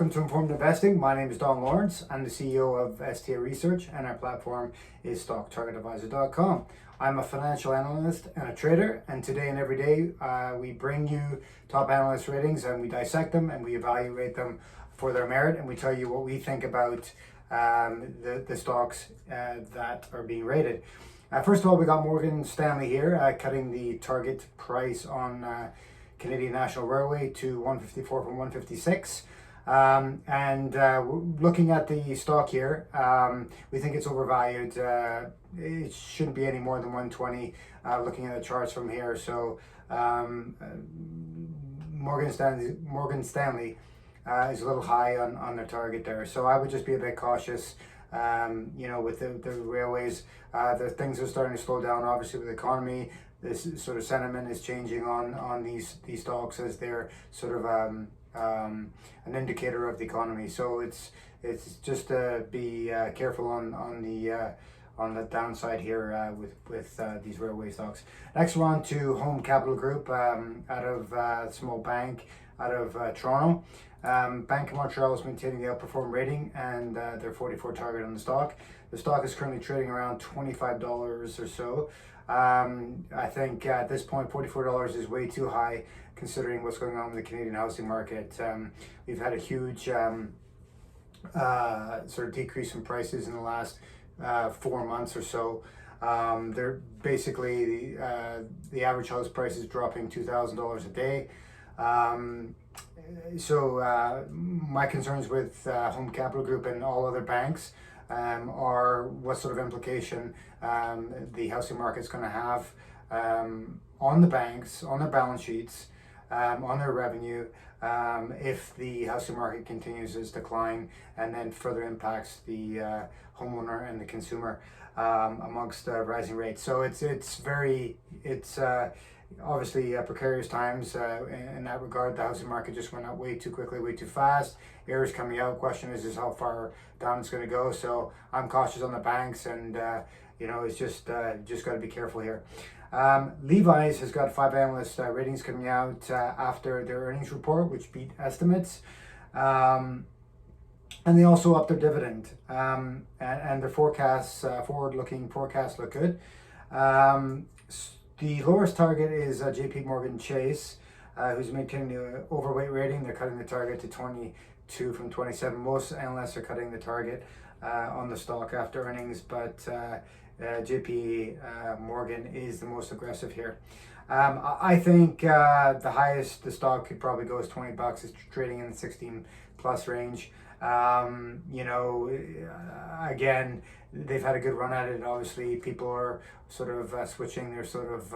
Welcome to Informed Investing. My name is Don Lawrence. I'm the CEO of STA Research, and our platform is StockTargetAdvisor.com. I'm a financial analyst and a trader, and today and every day we bring you top analyst ratings and we dissect them and we evaluate them for their merit, and we tell you what we think about the stocks that are being rated. First of all, we got Morgan Stanley here cutting the target price on Canadian National Railway to 154 from 156. Looking at the stock here, we think it's overvalued. It shouldn't be any more than 120 looking at the charts from here. So Morgan Stanley is a little high on their target there. So I would just be a bit cautious. With the railways, the things are starting to slow down, obviously, with the economy. This sort of sentiment is changing on these stocks as they're sort of an indicator of the economy. So it's just to be careful on the downside here with these railway stocks. Next, we're on to Home Capital Group out of small bank out of Toronto. Bank of Montreal is maintaining the outperform rating and their 44 target on the stock. The stock is currently trading around $25 or so. I think at this point $44 is way too high considering what's going on with the Canadian housing market. We've had a huge sort of decrease in prices in the last 4 months or so. They're basically the average house price is dropping $2,000 a day. So my concerns with Home Capital Group and all other banks are what sort of implication the housing market is going to have on the banks, on their balance sheets, on their revenue, if the housing market continues its decline and then further impacts the homeowner and the consumer amongst rising rates. So it's obviously precarious times in that regard. The housing market just went up way too quickly, way too fast. Errors coming out. Question is how far down it's going to go. So I'm cautious on the banks, and it's just got to be careful here. Levi's has got 5 analyst ratings coming out after their earnings report, which beat estimates. And they also upped their dividend, and their forecasts, forward-looking forecasts, look good. The lowest target is JP Morgan Chase, who's maintaining the overweight rating. They're cutting the target to 22 from 27. Most analysts are cutting the target on the stock after earnings, but JP Morgan is the most aggressive here. I think the highest the stock could probably go is $20. It's trading in the 16 plus range. Again, they've had a good run at it. Obviously, people are sort of switching their sort of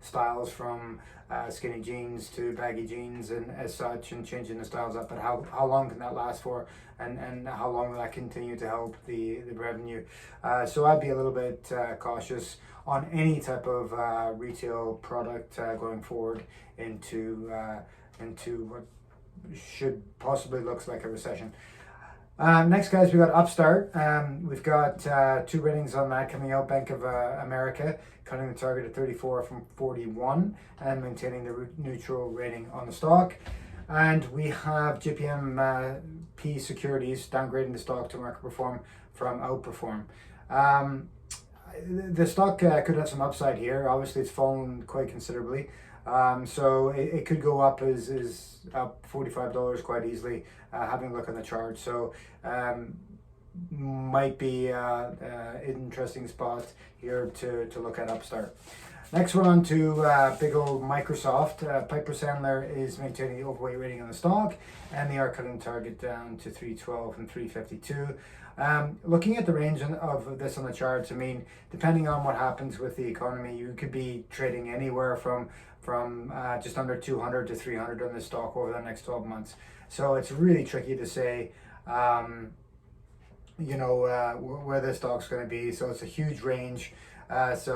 styles from skinny jeans to baggy jeans and as such, and changing the styles up. But how long can that last for, and how long will that continue to help the revenue? So I'd be a little bit cautious on any type of retail product going forward into what should possibly looks like a recession. Next, guys, we got Upstart. We've got 2 ratings on that coming out. Bank of America cutting the target at 34 from 41 and maintaining the neutral rating on the stock. And we have JPMP Securities downgrading the stock to market perform from outperform. The stock could have some upside here. Obviously, it's fallen quite considerably. So it could go up is up $45 quite easily, having a look on the chart. So might be an interesting spot here to look at Upstart. Next, we're on to big old Microsoft. Piper Sandler is maintaining the overweight rating on the stock, and they are cutting the target down to 312 from 352. Looking at the range of this on the charts, I mean, depending on what happens with the economy, you could be trading anywhere from just under 200 to 300 on this stock over the next 12 months. So it's really tricky to say, where this stock's going to be. So it's a huge range. But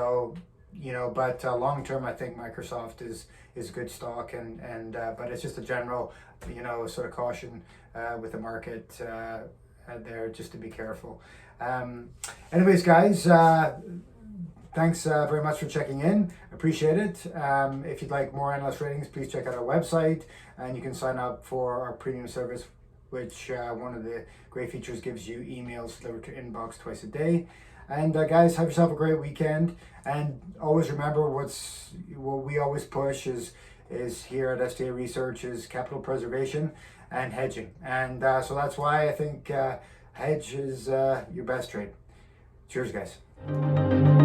long term, I think Microsoft is a good stock, but it's just a general, sort of caution with the market there, just to be careful. Anyways, guys, thanks very much for checking in. Appreciate it. If you'd like more analyst ratings, please check out our website, and you can sign up for our premium service which one of the great features gives you emails delivered to your inbox twice a day. And guys, have yourself a great weekend. And always remember what we always push is here at STA Research is capital preservation and hedging. And so that's why I think hedge is your best trade. Cheers, guys.